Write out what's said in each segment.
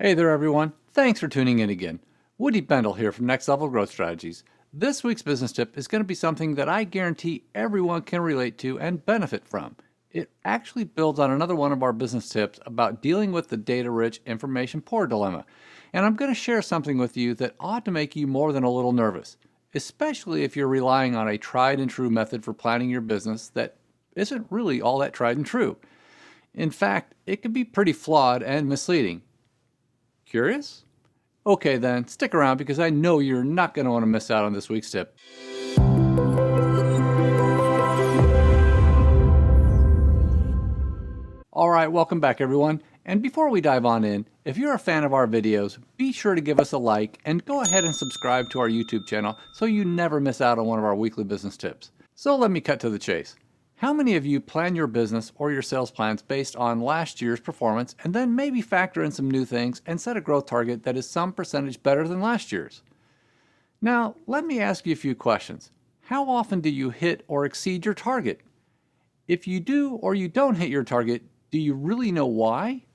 Hey there, everyone. Thanks for tuning in again. Woody Bendle here from Next Level Growth Strategies. This week's business tip is going to be something that I guarantee everyone can relate to and benefit from. It actually builds on another one of our business tips about dealing with the data-rich, information-poor dilemma. And I'm going to share something with you that ought to make you more than a little nervous, especially if you're relying on a tried and true method for planning your business that isn't really all that tried and true. In fact, it can be pretty flawed and misleading. Curious? Okay then, stick around because I know you're not going to want to miss out on this week's tip. Alright, welcome back everyone. And before we dive on in, if you're a fan of our videos, be sure to give us a like and go ahead and subscribe to our YouTube channel so you never miss out on one of our weekly business tips. So let me cut to the chase. How many of you plan your business or your sales plans based on last year's performance and then maybe factor in some new things and set a growth target that is some percentage better than last year's? Now, let me ask you a few questions. How often do you hit or exceed your target? If you do or you don't hit your target, do you really know why?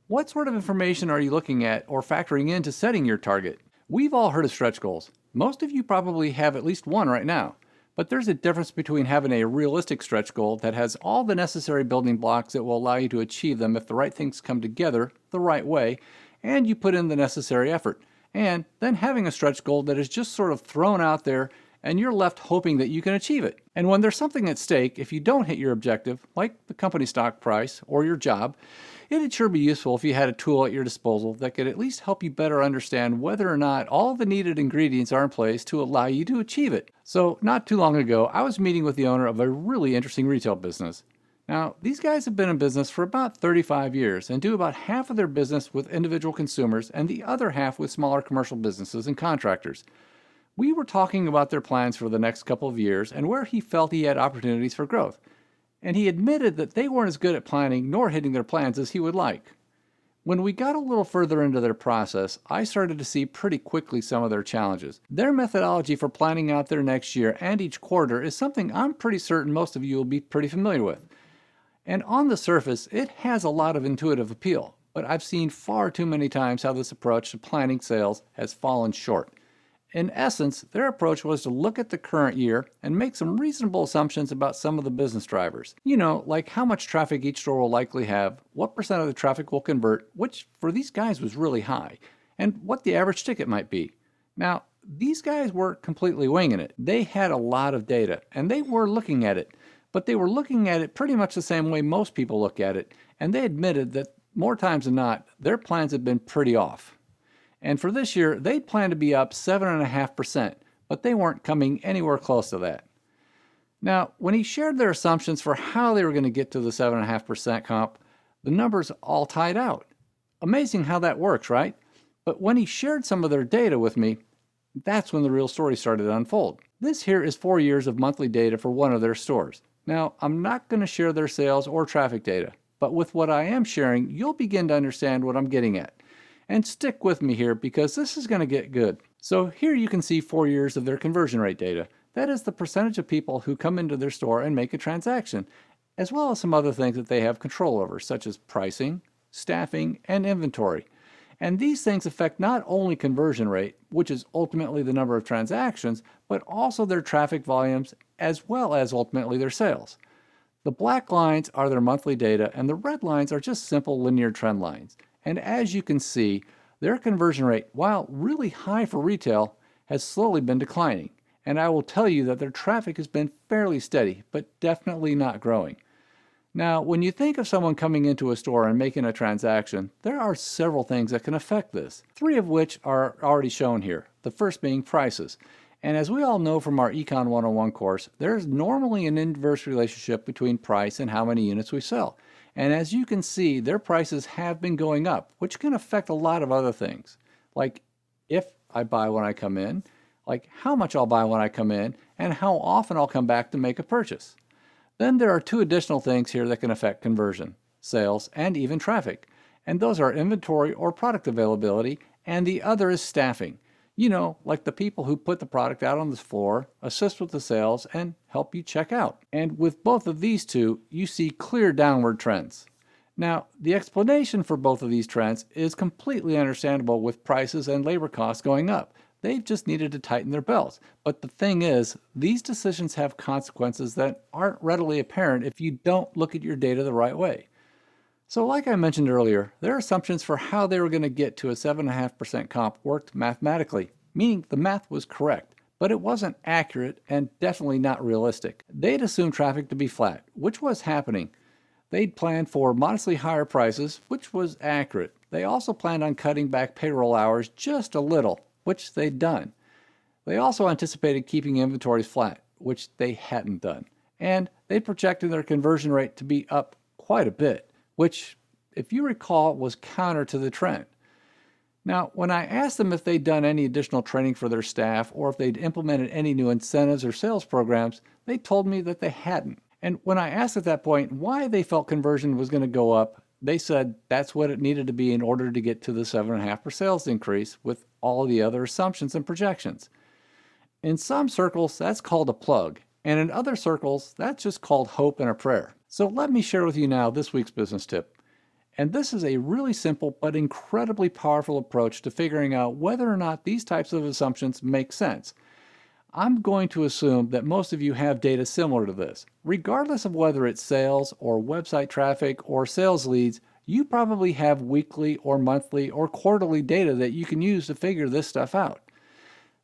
What sort of information are you looking at or factoring into setting your target? We've all heard of stretch goals. Most of you probably have at least one right now. But there's a difference between having a realistic stretch goal that has all the necessary building blocks that will allow you to achieve them if the right things come together the right way and you put in the necessary effort, and then having a stretch goal that is just sort of thrown out there and you're left hoping that you can achieve it. And when there's something at stake, if you don't hit your objective, like the company stock price or your job, it'd sure be useful if you had a tool at your disposal that could at least help you better understand whether or not all the needed ingredients are in place to allow you to achieve it. So not too long ago, I was meeting with the owner of a really interesting retail business. Now, these guys have been in business for about 35 years and do about half of their business with individual consumers and the other half with smaller commercial businesses and contractors. We were talking about their plans for the next couple of years and where he felt he had opportunities for growth. And he admitted that they weren't as good at planning nor hitting their plans as he would like. When we got a little further into their process, I started to see pretty quickly some of their challenges. Their methodology for planning out their next year and each quarter is something I'm pretty certain most of you will be pretty familiar with. And on the surface, it has a lot of intuitive appeal, but I've seen far too many times how this approach to planning sales has fallen short. In essence, their approach was to look at the current year and make some reasonable assumptions about some of the business drivers. You know, like how much traffic each store will likely have, what percent of the traffic will convert, which for these guys was really high, and what the average ticket might be. Now, these guys weren't completely winging it. They had a lot of data, and they were looking at it, but they were looking at it pretty much the same way most people look at it, and they admitted that more times than not, their plans had been pretty off. And for this year, they'd planned to be up 7.5%, but they weren't coming anywhere close to that. Now, when he shared their assumptions for how they were going to get to the 7.5% comp, the numbers all tied out. Amazing how that works, right? But when he shared some of their data with me, that's when the real story started to unfold. This here is 4 years of monthly data for one of their stores. Now, I'm not going to share their sales or traffic data, but with what I am sharing, you'll begin to understand what I'm getting at. And stick with me here because this is going to get good. So here you can see 4 years of their conversion rate data. That is the percentage of people who come into their store and make a transaction, as well as some other things that they have control over, such as pricing, staffing, and inventory. And these things affect not only conversion rate, which is ultimately the number of transactions, but also their traffic volumes, as well as ultimately their sales. The black lines are their monthly data, and the red lines are just simple linear trend lines. And as you can see, their conversion rate, while really high for retail, has slowly been declining. And I will tell you that their traffic has been fairly steady, but definitely not growing. Now, when you think of someone coming into a store and making a transaction, there are several things that can affect this, 3 of which are already shown here, the first being prices. And as we all know from our Econ 101 course, there is normally an inverse relationship between price and how many units we sell. And as you can see, their prices have been going up, which can affect a lot of other things, like if I buy when I come in, like how much I'll buy when I come in, and how often I'll come back to make a purchase. Then there are 2 additional things here that can affect conversion, sales, and even traffic. And those are inventory or product availability, and the other is staffing. You know, like the people who put the product out on the floor, assist with the sales, and help you check out. And with both of these 2, you see clear downward trends. Now, the explanation for both of these trends is completely understandable with prices and labor costs going up. They've just needed to tighten their belts. But the thing is, these decisions have consequences that aren't readily apparent if you don't look at your data the right way. So like I mentioned earlier, their assumptions for how they were going to get to a 7.5% comp worked mathematically, meaning the math was correct, but it wasn't accurate and definitely not realistic. They'd assumed traffic to be flat, which was happening. They'd planned for modestly higher prices, which was accurate. They also planned on cutting back payroll hours just a little, which they'd done. They also anticipated keeping inventories flat, which they hadn't done. And they projected their conversion rate to be up quite a bit, which, if you recall, was counter to the trend. Now, when I asked them if they'd done any additional training for their staff or if they'd implemented any new incentives or sales programs, they told me that they hadn't. And when I asked at that point why they felt conversion was going to go up, they said that's what it needed to be in order to get to the 7.5% sales increase with all the other assumptions and projections. In some circles, that's called a plug, and in other circles, that's just called hope and a prayer. So let me share with you now this week's business tip. And this is a really simple but incredibly powerful approach to figuring out whether or not these types of assumptions make sense. I'm going to assume that most of you have data similar to this. Regardless of whether it's sales or website traffic or sales leads, you probably have weekly or monthly or quarterly data that you can use to figure this stuff out.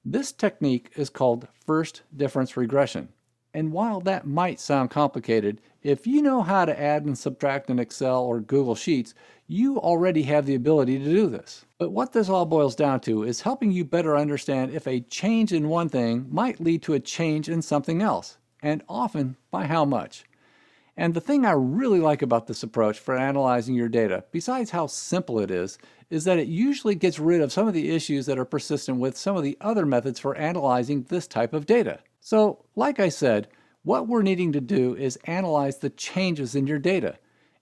This technique is called first difference regression. And while that might sound complicated, if you know how to add and subtract in Excel or Google Sheets, you already have the ability to do this. But what this all boils down to is helping you better understand if a change in one thing might lead to a change in something else, and often by how much. And the thing I really like about this approach for analyzing your data, besides how simple it is that it usually gets rid of some of the issues that are persistent with some of the other methods for analyzing this type of data. So, like I said, what we're needing to do is analyze the changes in your data.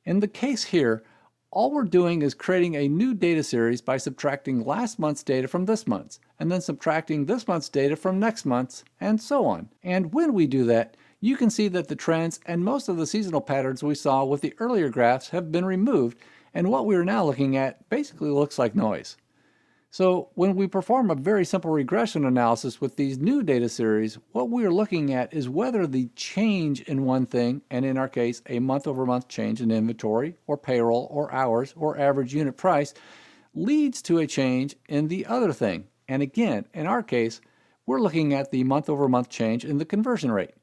In the case here, all we're doing is creating a new data series by subtracting last month's data from this month's, and then subtracting this month's data from next month's, and so on. And when we do that, you can see that the trends and most of the seasonal patterns we saw with the earlier graphs have been removed, and what we are now looking at basically looks like noise. So when we perform a very simple regression analysis with these new data series, what we are looking at is whether the change in one thing, and in our case, a month-over-month change in inventory, or payroll, or hours, or average unit price, leads to a change in the other thing. And again, in our case, we're looking at the month-over-month change in the conversion rate.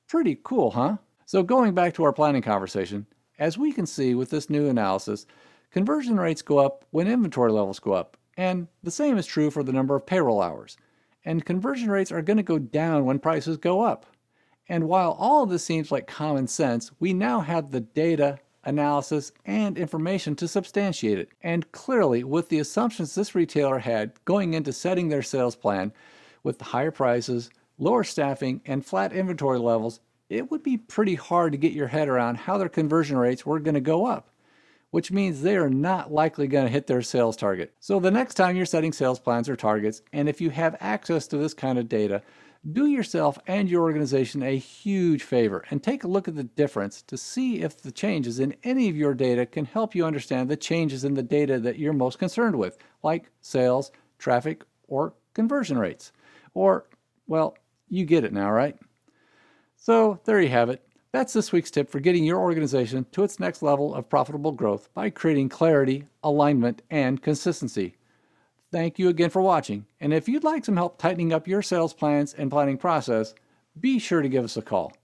Pretty cool, huh? So going back to our planning conversation, as we can see with this new analysis, conversion rates go up when inventory levels go up. And the same is true for the number of payroll hours. And conversion rates are going to go down when prices go up. And while all of this seems like common sense, we now have the data, analysis, and information to substantiate it. And clearly, with the assumptions this retailer had going into setting their sales plan, with the higher prices, lower staffing, and flat inventory levels, it would be pretty hard to get your head around how their conversion rates were going to go up, which means they are not likely going to hit their sales target. So the next time you're setting sales plans or targets, and if you have access to this kind of data, do yourself and your organization a huge favor and take a look at the difference to see if the changes in any of your data can help you understand the changes in the data that you're most concerned with, like sales, traffic, or conversion rates. Or, well, you get it now, right? So there you have it. That's this week's tip for getting your organization to its next level of profitable growth by creating clarity, alignment, and consistency. Thank you again for watching, and if you'd like some help tightening up your sales plans and planning process, be sure to give us a call.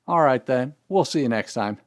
All right then, we'll see you next time.